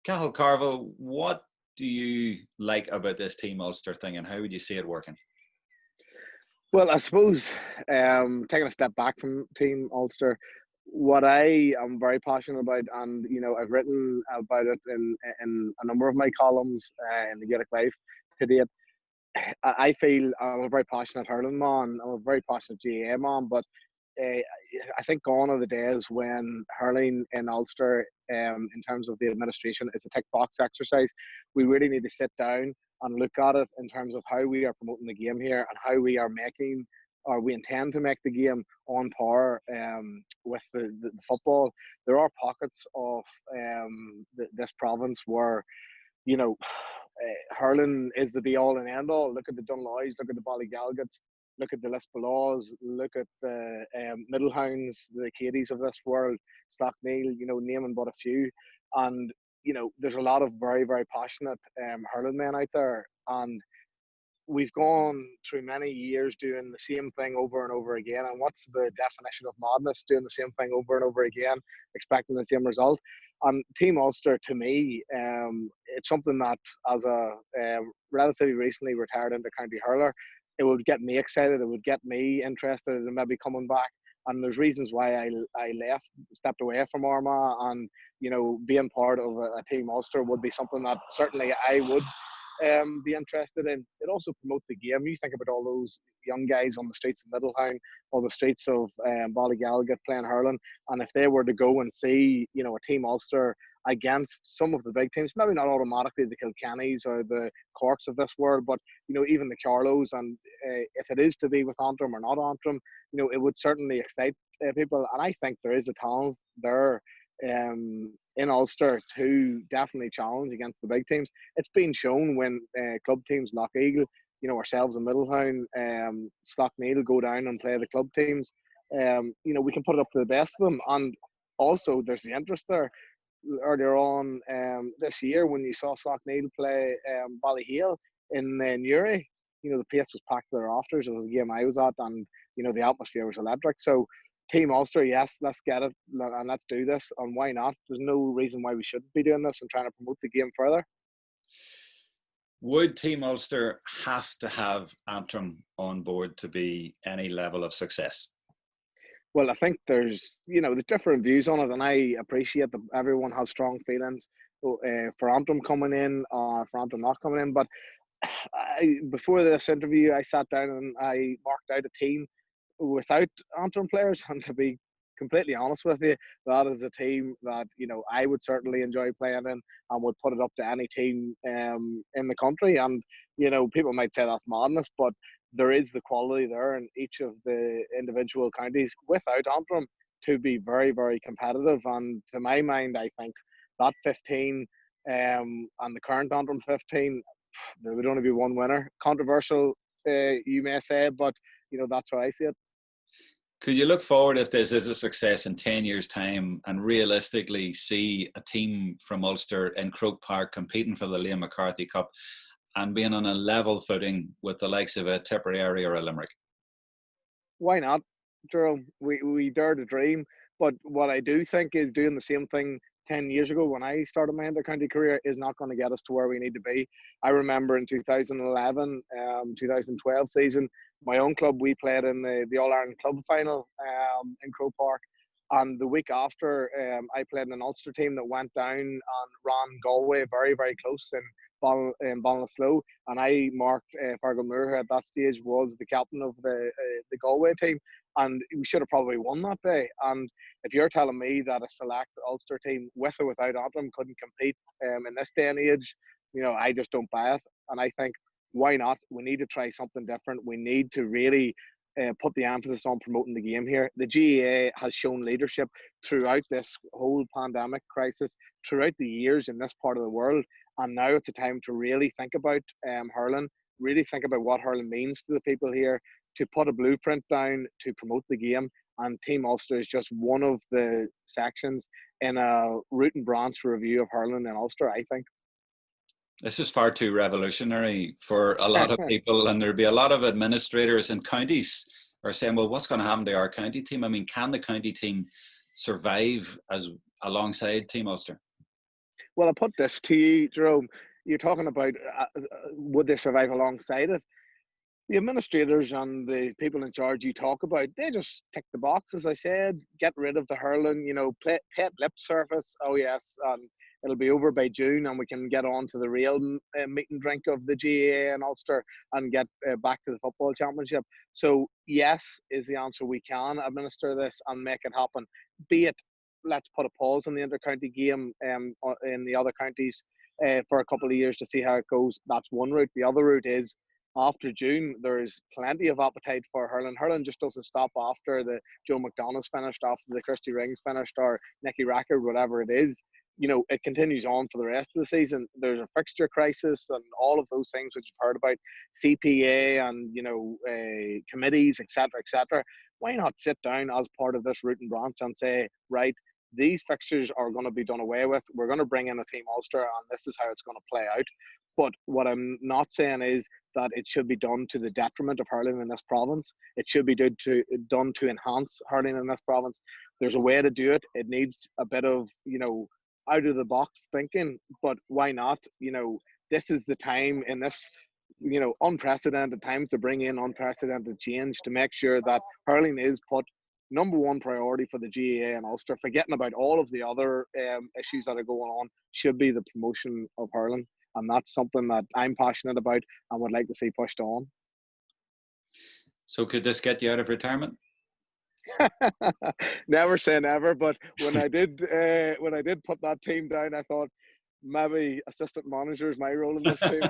Cahal Carvill, what do you like about this Team Ulster thing, and how would you see it working? Well, I suppose taking a step back from Team Ulster, what I am very passionate about, and I've written about it in a number of my columns in the Gaelic Life to date. I feel I'm a very passionate hurling man. I'm a very passionate GAA man, but I think gone are the days when hurling in Ulster, in terms of the administration, is a tick box exercise. We really need to sit down and look at it in terms of how we are promoting the game here and how we are making, or we intend to make, the game on par with the football. There are pockets of this province where hurling is the be all and end all. Look at the Dunloys, look at the Ballygalgets, look at the Lisbolaws, look at the Middlehounds, the Cadies of this world, Slaughtneil, naming but a few. And, there's a lot of very, very passionate hurling men out there. And we've gone through many years doing the same thing over and over again. And what's the definition of madness? Doing the same thing over and over again, expecting the same result. And Team Ulster, to me, it's something that, as a relatively recently retired inter-county hurler, it would get me excited. It would get me interested in maybe coming back. And there's reasons why I stepped away from Armagh, and being part of a Team Ulster would be something that certainly I would be interested in. It also promotes the game. You think about all those young guys on the streets of Middlehound or the streets of Ballygalget playing hurling, and if they were to go and see a Team Ulster against some of the big teams, maybe not automatically the Kilkennys or the Corks of this world, but even the Carlows, and if it is to be with Antrim or not Antrim, it would certainly excite people. And I think there is a talent there in Ulster to definitely challenge against the big teams. It's been shown when club teams, Lough Eagle, ourselves in Middlehound, Slaughtneil go down and play the club teams. We can put it up to the best of them. And also there's the interest there. Earlier on this year, when you saw Slaughtneil play Ballyhale in Newry, the place was packed to their rafters. It was a game I was at, and the atmosphere was electric. So Team Ulster, yes, let's get it and let's do this. And why not? There's no reason why we shouldn't be doing this and trying to promote the game further. Would Team Ulster have to have Antrim on board to be any level of success? Well, I think there's different views on it, and I appreciate that everyone has strong feelings for Antrim coming in or for Antrim not coming in. But before this interview, I sat down and I marked out a team without Antrim players, and to be completely honest with you, that is a team that I would certainly enjoy playing in and would put it up to any team in the country. And people might say that's madness, but there is the quality there in each of the individual counties without Antrim to be very, very competitive. And to my mind, I think that 15 and the current Antrim 15, there would only be one winner. Controversial, you may say, but that's how I see it. Could you look forward, if this is a success, in 10 years' time and realistically see a team from Ulster in Croke Park competing for the Liam McCarthy Cup and being on a level footing with the likes of a Tipperary or a Limerick? Why not, Jerome? We dare to dream. But what I do think is doing the same thing 10 years ago when I started my inter-county career is not going to get us to where we need to be. I remember in 2011, 2012 season, my own club, we played in the All-Ireland Club Final in Croke Park. And the week after, I played in an Ulster team that went down and ran Galway very, very close in Ballinasloe. And I marked Fergal Moore, who at that stage was the captain of the Galway team. And we should have probably won that day. And if you're telling me that a select Ulster team, with or without Antrim, couldn't compete in this day and age, I just don't buy it. And I think, why not? We need to try something different. We need to really put the emphasis on promoting the game here. The GAA has shown leadership throughout this whole pandemic crisis, throughout the years in this part of the world. And now it's a time to really think about hurling, really think about what hurling means to the people here, to put a blueprint down to promote the game. And Team Ulster is just one of the sections in a root and branch review of hurling in Ulster, I think. This is far too revolutionary for a lot of people, and there'll be a lot of administrators and counties are saying, well, what's going to happen to our county team? I mean, can the county team survive alongside Team Ulster? Well, I'll put this to you, Jerome. You're talking about would they survive alongside it? The administrators and the people in charge you talk about, they just tick the box, as I said, get rid of the hurling, pay it lip surface. Oh, yes, it'll be over by June and we can get on to the real meat and drink of the GAA and Ulster and get back to the football championship. So, yes, is the answer. We can administer this and make it happen. Be it, let's put a pause on the inter-county game in the other counties for a couple of years to see how it goes. That's one route. The other route is, after June, there's plenty of appetite for hurling. Hurling just doesn't stop after the Joe McDonough's finished, after the Christy Rings finished, or Nicky Rackard, whatever it is. It continues on for the rest of the season. There's a fixture crisis and all of those things which you've heard about, CPA and, committees, etc., etc. Why not sit down as part of this root and branch and say, right, these fixtures are going to be done away with. We're going to bring in a Team Ulster and this is how it's going to play out. But what I'm not saying is that it should be done to the detriment of hurling in this province. It should be done to enhance hurling in this province. There's a way to do it. It needs a bit of, out of the box thinking, but why not? This is the time in this, unprecedented times to bring in unprecedented change to make sure that hurling is put number one priority for the GAA and Ulster. Forgetting about all of the other issues that are going on, should be the promotion of hurling. And that's something that I'm passionate about and would like to see pushed on. So could this get you out of retirement? Never say never, but when I did put that team down, I thought maybe assistant manager is my role in this team.